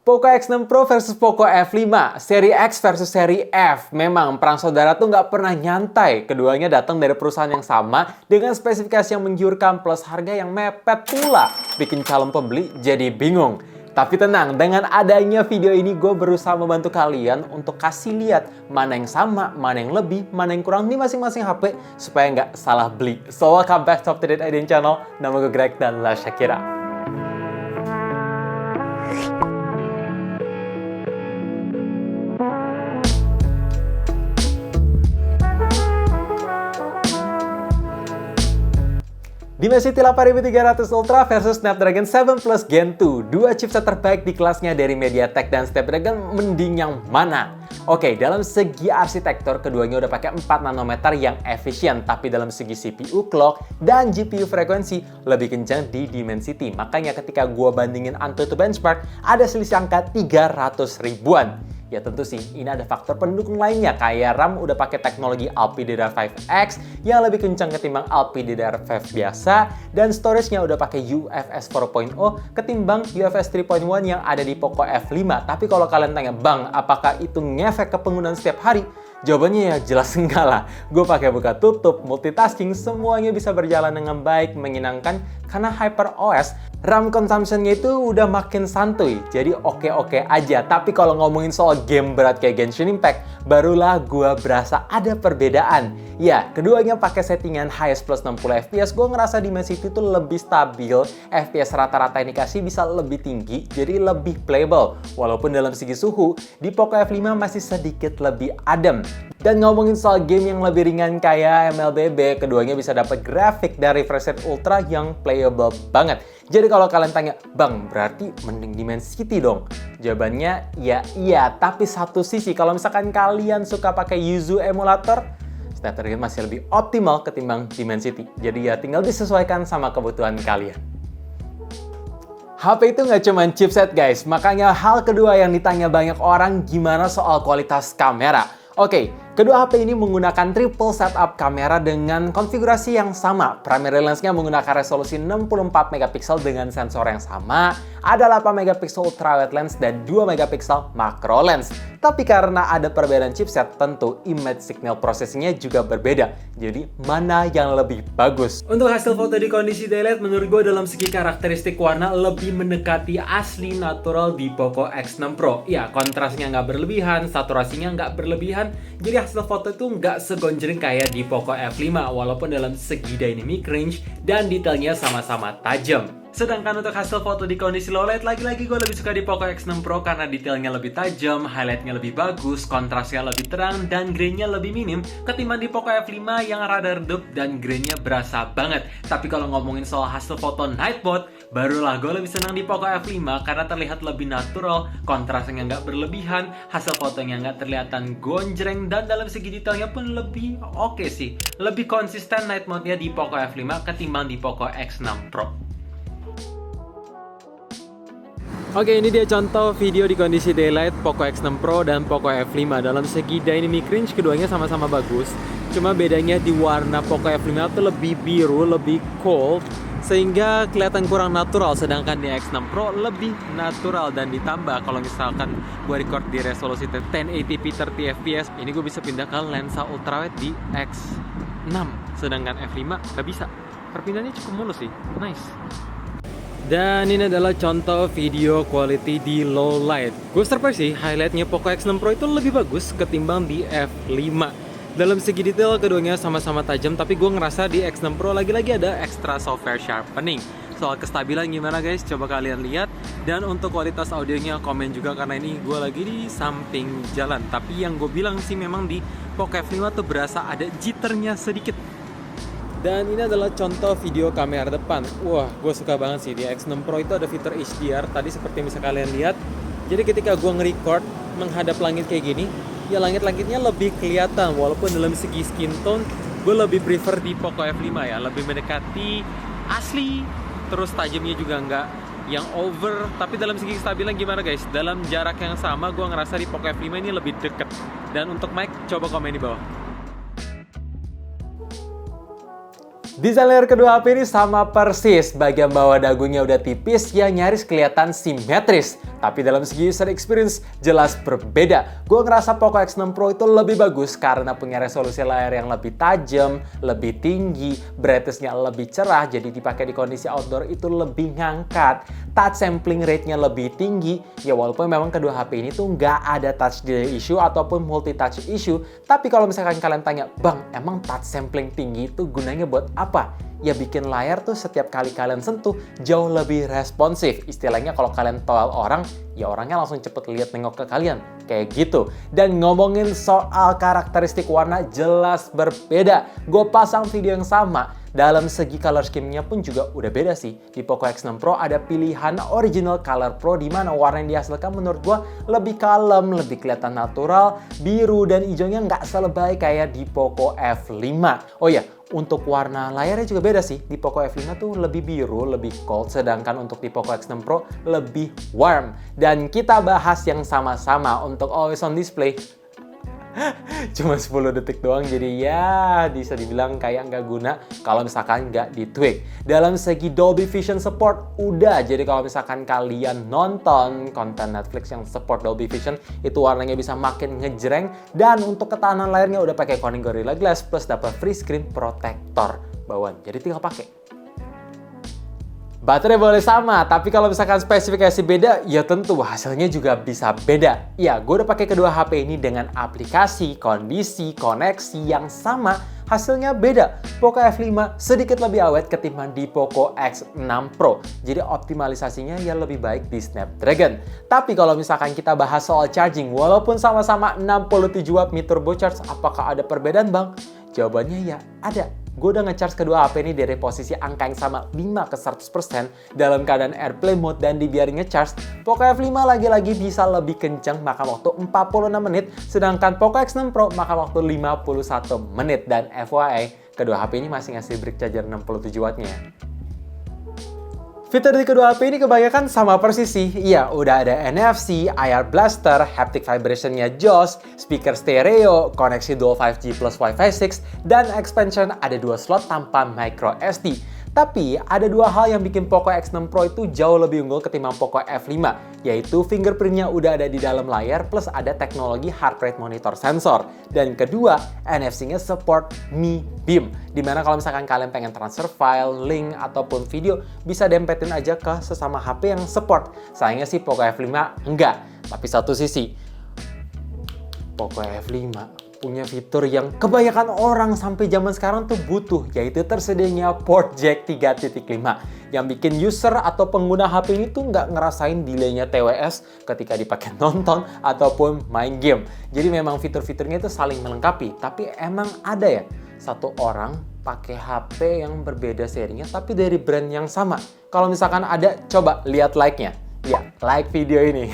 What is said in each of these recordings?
Poco X6 Pro versus Poco F5, seri X versus seri F. Memang perang saudara tuh nggak pernah nyantai. Keduanya datang dari perusahaan yang sama dengan spesifikasi yang menggiurkan plus harga yang mepet pula. Bikin calon pembeli jadi bingung. Tapi tenang, dengan adanya video ini gue berusaha membantu kalian untuk kasih lihat mana yang sama, mana yang lebih, mana yang kurang di masing-masing HP supaya nggak salah beli. So welcome back to Up to Date IDN Channel. Nama gue Greg dan La Shakira. Dimensity 8300 Ultra versus Snapdragon 7 Plus Gen 2. Dua chipset terbaik di kelasnya dari MediaTek dan Snapdragon, mending yang mana? Oke, dalam segi arsitektur, keduanya udah pakai 4 nanometer yang efisien. Tapi dalam segi CPU clock dan GPU frekuensi, lebih kencang di Dimensity. Makanya ketika gua bandingin AnTuTu benchmark, ada selisih angka 300 ribuan. Ya tentu sih, ini ada faktor pendukung lainnya, kayak RAM udah pakai teknologi LPDDR5X yang lebih kencang ketimbang LPDDR5 biasa, dan storage-nya udah pakai UFS 4.0 ketimbang UFS 3.1 yang ada di Poco F5. Tapi kalau kalian tanya, Bang, apakah itu ngefek ke penggunaan setiap hari? Jawabannya ya jelas enggak lah. Gue pakai buka tutup, multitasking, semuanya bisa berjalan dengan baik, menyenangkan karena HyperOS RAM consumption-nya itu udah makin santuy. Jadi oke-oke aja. Tapi kalau ngomongin soal game berat kayak Genshin Impact, barulah gue berasa ada perbedaan. Ya, keduanya pakai settingan highest plus 60 fps. Gue ngerasa Dimensity itu lebih stabil, FPS rata-rata yang dikasih bisa lebih tinggi, jadi lebih playable. Walaupun dalam segi suhu, di Poco F5 masih sedikit lebih adem. Dan ngomongin soal game yang lebih ringan kayak MLBB, keduanya bisa dapat grafik dan refresh rate ultra yang playable banget. Jadi kalau kalian tanya, Bang, berarti mending Dimensity dong? Jawabannya ya iya, tapi satu sisi kalau misalkan kalian suka pakai Yuzu emulator, Snapdragon masih lebih optimal ketimbang Dimensity. Jadi ya tinggal disesuaikan sama kebutuhan kalian. HP itu nggak cuma chipset guys, makanya hal kedua yang ditanya banyak orang gimana soal kualitas kamera. Oke, kedua HP ini menggunakan triple setup kamera dengan konfigurasi yang sama. Primary lens-nya menggunakan resolusi 64 megapiksel dengan sensor yang sama, ada 8 megapiksel ultrawide lens dan 2 megapiksel macro lens. Tapi karena ada perbedaan chipset, tentu image signal processing-nya juga berbeda. Jadi, mana yang lebih bagus? Untuk hasil foto di kondisi daylight, menurut gue dalam segi karakteristik warna lebih mendekati asli natural di Poco X6 Pro. Ya, kontrasnya nggak berlebihan, saturasinya nggak berlebihan, jadi hasil foto itu nggak segonjreng kayak di Poco F5, walaupun dalam segi dynamic range dan detailnya sama-sama tajam. Sedangkan untuk hasil foto di kondisi low light, lagi-lagi gue lebih suka di Poco X6 Pro karena detailnya lebih tajam, highlightnya lebih bagus, kontrasnya lebih terang, dan grainnya lebih minim ketimbang di Poco F5 yang rada redup dan grainnya berasa banget. Tapi kalau ngomongin soal hasil foto night mode, barulah gue lebih senang di Poco F5 karena terlihat lebih natural, kontrasnya nggak berlebihan, hasil fotonya nggak terlihatan gonjreng, dan dalam segi detailnya pun lebih oke sih. Lebih konsisten night mode-nya di Poco F5 ketimbang di Poco X6 Pro. Oke, ini dia contoh video di kondisi daylight Poco X6 Pro dan Poco F5. Dalam segi dynamic range, keduanya sama-sama bagus. Cuma bedanya di warna Poco F5 itu lebih biru, lebih cold, sehingga kelihatan kurang natural. Sedangkan di X6 Pro lebih natural. Dan ditambah kalau misalkan gue record di resolusi 1080p 30fps, ini gue bisa pindah ke lensa ultrawide di X6. Sedangkan F5 gak bisa. Perpindahannya cukup mulus sih, nice. Dan ini adalah contoh video quality di low light. Gue surprise sih, highlightnya Poco X6 Pro itu lebih bagus ketimbang di F5. Dalam segi detail, keduanya sama-sama tajam, tapi gue ngerasa di X6 Pro lagi-lagi ada extra software sharpening. Soal kestabilan gimana guys, coba kalian lihat. Dan untuk kualitas audionya, komen juga karena ini gue lagi di samping jalan. Tapi yang gue bilang sih memang di Poco F5 tuh berasa ada jitternya sedikit. Dan ini adalah contoh video kamera depan. Wah, gue suka banget sih. Di X6 Pro itu ada fitur HDR. Tadi seperti yang bisa kalian lihat. Jadi ketika gue nge-record menghadap langit kayak gini, ya langit-langitnya lebih kelihatan. Walaupun dalam segi skin tone, gue lebih prefer di Poco F5 ya. Lebih mendekati asli. Terus tajamnya juga nggak yang over. Tapi dalam segi kestabilan gimana guys? Dalam jarak yang sama, gue ngerasa di Poco F5 ini lebih deket. Dan untuk mic, coba komen di bawah. Desain layar kedua HP ini sama persis, bagian bawah dagunya udah tipis yang nyaris kelihatan simetris. Tapi dalam segi user experience jelas berbeda. Gue ngerasa Poco X6 Pro itu lebih bagus karena punya resolusi layar yang lebih tajam, lebih tinggi, brightness-nya lebih cerah, jadi dipakai di kondisi outdoor itu lebih ngangkat. Touch sampling rate-nya lebih tinggi, ya walaupun memang kedua HP ini tuh nggak ada touch delay issue ataupun multi-touch issue, tapi kalau misalkan kalian tanya, Bang, emang touch sampling tinggi itu gunanya buat apa? Ya bikin layar tuh setiap kali kalian sentuh jauh lebih responsif. Istilahnya kalau kalian toel orang, ya orangnya langsung cepet lihat nengok ke kalian. Kayak gitu. Dan ngomongin soal karakteristik warna jelas berbeda. Gue pasang video yang sama. Dalam segi color scheme-nya pun juga udah beda sih. Di Poco X6 Pro ada pilihan original color pro di mana warna yang dihasilkan menurut gua lebih kalem, lebih kelihatan natural, biru dan hijaunya nggak selebay kayak di Poco F5. Oh ya, untuk warna layarnya juga beda sih. Di Poco F5 tuh lebih biru, lebih cold, sedangkan untuk di Poco X6 Pro lebih warm. Dan kita bahas yang sama-sama untuk always on display. Cuma 10 detik doang, jadi ya bisa dibilang kayak nggak guna kalau misalkan nggak di-tweak. Dalam segi Dolby Vision support, udah. Jadi kalau misalkan kalian nonton konten Netflix yang support Dolby Vision, itu warnanya bisa makin ngejreng. Dan untuk ketahanan layarnya udah pakai Corning Gorilla Glass plus dapat free screen protector bawaan. Jadi tinggal pakai. Baterai boleh sama, tapi kalau misalkan spesifikasi beda, ya tentu hasilnya juga bisa beda. Ya, gue udah pakai kedua HP ini dengan aplikasi, kondisi, koneksi yang sama, hasilnya beda. Poco F5 sedikit lebih awet ketimbang di Poco X6 Pro. Jadi optimalisasinya ya lebih baik di Snapdragon. Tapi kalau misalkan kita bahas soal charging, walaupun sama-sama 67 Watt mid turbo charge, apakah ada perbedaan, Bang? Jawabannya ya ada. Gue udah ngecharge kedua HP ini dari posisi angka yang sama 5 ke 100% dalam keadaan airplane mode dan dibiarin ngecharge. Poco F5 lagi-lagi bisa lebih kencang makan waktu 46 menit, sedangkan Poco X6 Pro makan waktu 51 menit. Dan FYI, kedua HP ini masih ngasih brick charger 67 wattnya. Fitur di kedua HP ini kebanyakan sama persis sih. Iya, udah ada NFC, IR Blaster, haptic vibration-nya JAWS, speaker stereo, koneksi dual 5G plus Wi-Fi 6, dan expansion ada 2 slot tanpa micro SD. Tapi ada dua hal yang bikin Poco X6 Pro itu jauh lebih unggul ketimbang Poco F5, yaitu fingerprint-nya udah ada di dalam layar plus ada teknologi heart rate monitor sensor. Dan kedua, NFC-nya support Mi Beam, dimana kalau misalkan kalian pengen transfer file, link, ataupun video, bisa dempetin aja ke sesama HP yang support. Sayangnya sih Poco F5 enggak, tapi satu sisi, Poco F5 punya fitur yang kebanyakan orang sampai zaman sekarang tuh butuh, yaitu tersedianya port jack 3.5 yang bikin user atau pengguna HP ini tuh nggak ngerasain delaynya TWS ketika dipakai nonton ataupun main game. Jadi memang fitur-fiturnya itu saling melengkapi, tapi emang ada ya satu orang pakai HP yang berbeda serinya tapi dari brand yang sama. Kalau misalkan ada, coba lihat like-nya. Ya, like video ini.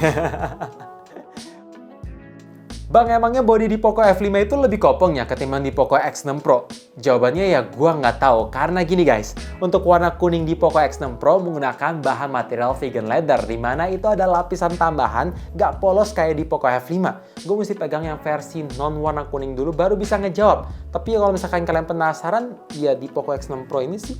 Bang, emangnya body di Poco F5 itu lebih kopong ya ketimbang di Poco X6 Pro? Jawabannya ya gua nggak tahu, karena gini guys, untuk warna kuning di Poco X6 Pro menggunakan bahan material vegan leather, dimana itu ada lapisan tambahan nggak polos kayak di Poco F5. Gue mesti pegang yang versi non warna kuning dulu baru bisa ngejawab. Tapi kalau misalkan kalian penasaran, ya di Poco X6 Pro ini sih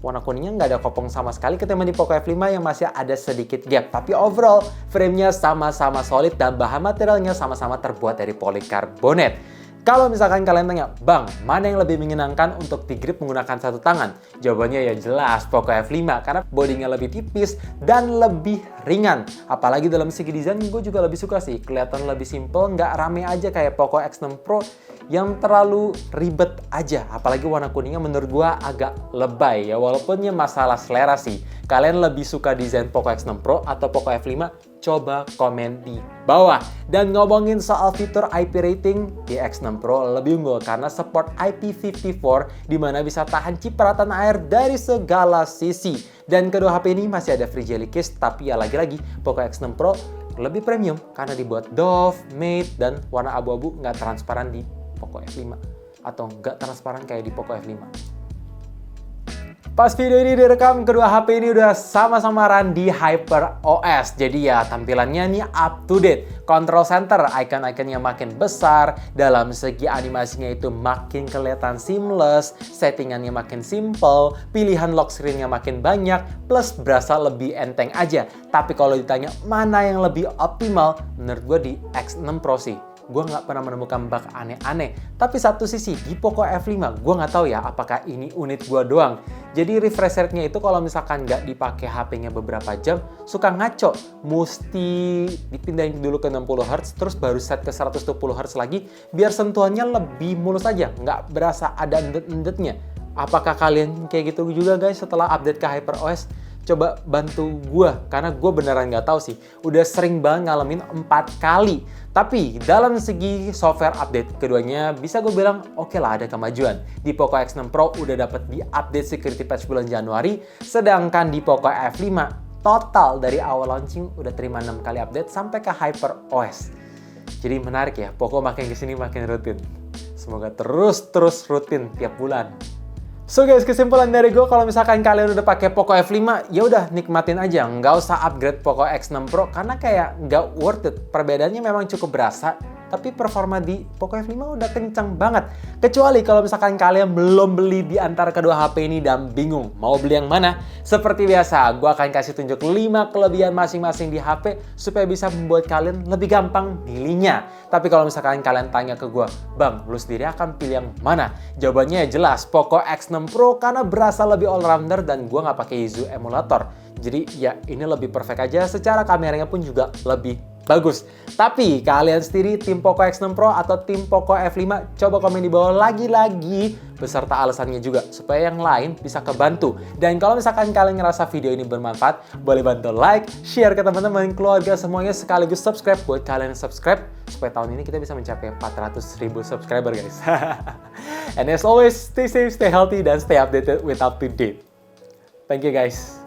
warna kuningnya nggak ada kopong sama sekali ketimbang di Poco F5 yang masih ada sedikit gap. Tapi overall, frame-nya sama-sama solid dan bahan materialnya sama-sama terbuat dari polikarbonat. Kalau misalkan kalian tanya, Bang, mana yang lebih menyenangkan untuk digrip menggunakan satu tangan? Jawabannya ya jelas Poco F5, karena bodinya lebih tipis dan lebih ringan. Apalagi dalam segi desain, gue juga lebih suka sih. Kelihatan lebih simple, nggak rame aja kayak Poco X6 Pro yang terlalu ribet aja. Apalagi warna kuningnya menurut gue agak lebay ya, walaupun ya masalah selera sih. Kalian lebih suka desain Poco X6 Pro atau Poco F5? Coba komen di bawah. Dan ngomongin soal fitur IP rating, di X6 Pro lebih unggul karena support IP54 di mana bisa tahan cipratan air dari segala sisi. Dan kedua HP ini masih ada free jelly case, tapi ya lagi-lagi Poco X6 Pro lebih premium karena dibuat doff, matte, dan warna abu-abu nggak transparan di Poco F5 atau nggak transparan kayak di Poco F5. Pas video ini direkam, kedua HP ini udah sama-sama run di HyperOS. Jadi ya tampilannya nih up to date. Control center, icon-iconnya makin besar. Dalam segi animasinya itu makin kelihatan seamless. Settingannya makin simple. Pilihan lock screen-nya makin banyak. Plus berasa lebih enteng aja. Tapi kalau ditanya mana yang lebih optimal, menurut gue di X6 Pro sih. Gue nggak pernah menemukan bug aneh-aneh. Tapi satu sisi, di Poco F5, gue nggak tahu ya apakah ini unit gue doang. Jadi refresh rate-nya itu kalau misalkan nggak dipakai HP-nya beberapa jam, suka ngaco. Mesti dipindahin dulu ke 60 Hz, terus baru set ke 120 Hz lagi, biar sentuhannya lebih mulus aja, nggak berasa ada endet-endetnya. Apakah kalian kayak gitu juga guys setelah update ke HyperOS? Coba bantu gue, karena gue beneran nggak tahu sih. Udah sering banget ngalamin 4 kali. Tapi dalam segi software update, keduanya bisa gue bilang oke lah ada kemajuan. Di Poco X6 Pro udah dapat di update security patch bulan Januari, sedangkan di Poco F5 total dari awal launching udah terima 6 kali update sampai ke HyperOS. Jadi menarik ya, Poco makin kesini makin rutin. Semoga terus rutin tiap bulan. So guys, kesimpulan dari gue kalau misalkan kalian udah pakai Poco F5, ya udah nikmatin aja, nggak usah upgrade Poco X6 Pro karena kayak nggak worth it. Perbedaannya memang cukup berasa, tapi performa di Poco F5 udah kencang banget. Kecuali kalau misalkan kalian belum beli di antara kedua HP ini dan bingung mau beli yang mana, seperti biasa, gue akan kasih tunjuk 5 kelebihan masing-masing di HP supaya bisa membuat kalian lebih gampang milihnya. Tapi kalau misalkan kalian tanya ke gue, Bang, lu sendiri akan pilih yang mana? Jawabannya ya jelas, Poco X6 Pro karena berasa lebih all-rounder dan gue nggak pakai Yuzu emulator. Jadi ya ini lebih perfect aja, secara kameranya pun juga lebih bagus. Tapi kalian sendiri tim Poco X6 Pro atau tim Poco F5? Coba komen di bawah lagi-lagi beserta alasannya juga supaya yang lain bisa kebantu. Dan kalau misalkan kalian ngerasa video ini bermanfaat, boleh bantu like, share ke teman-teman, keluarga semuanya, sekaligus subscribe buat kalian yang subscribe supaya tahun ini kita bisa mencapai 400.000 subscriber guys. And as always, stay safe, stay healthy, dan stay updated with up to date. Thank you guys.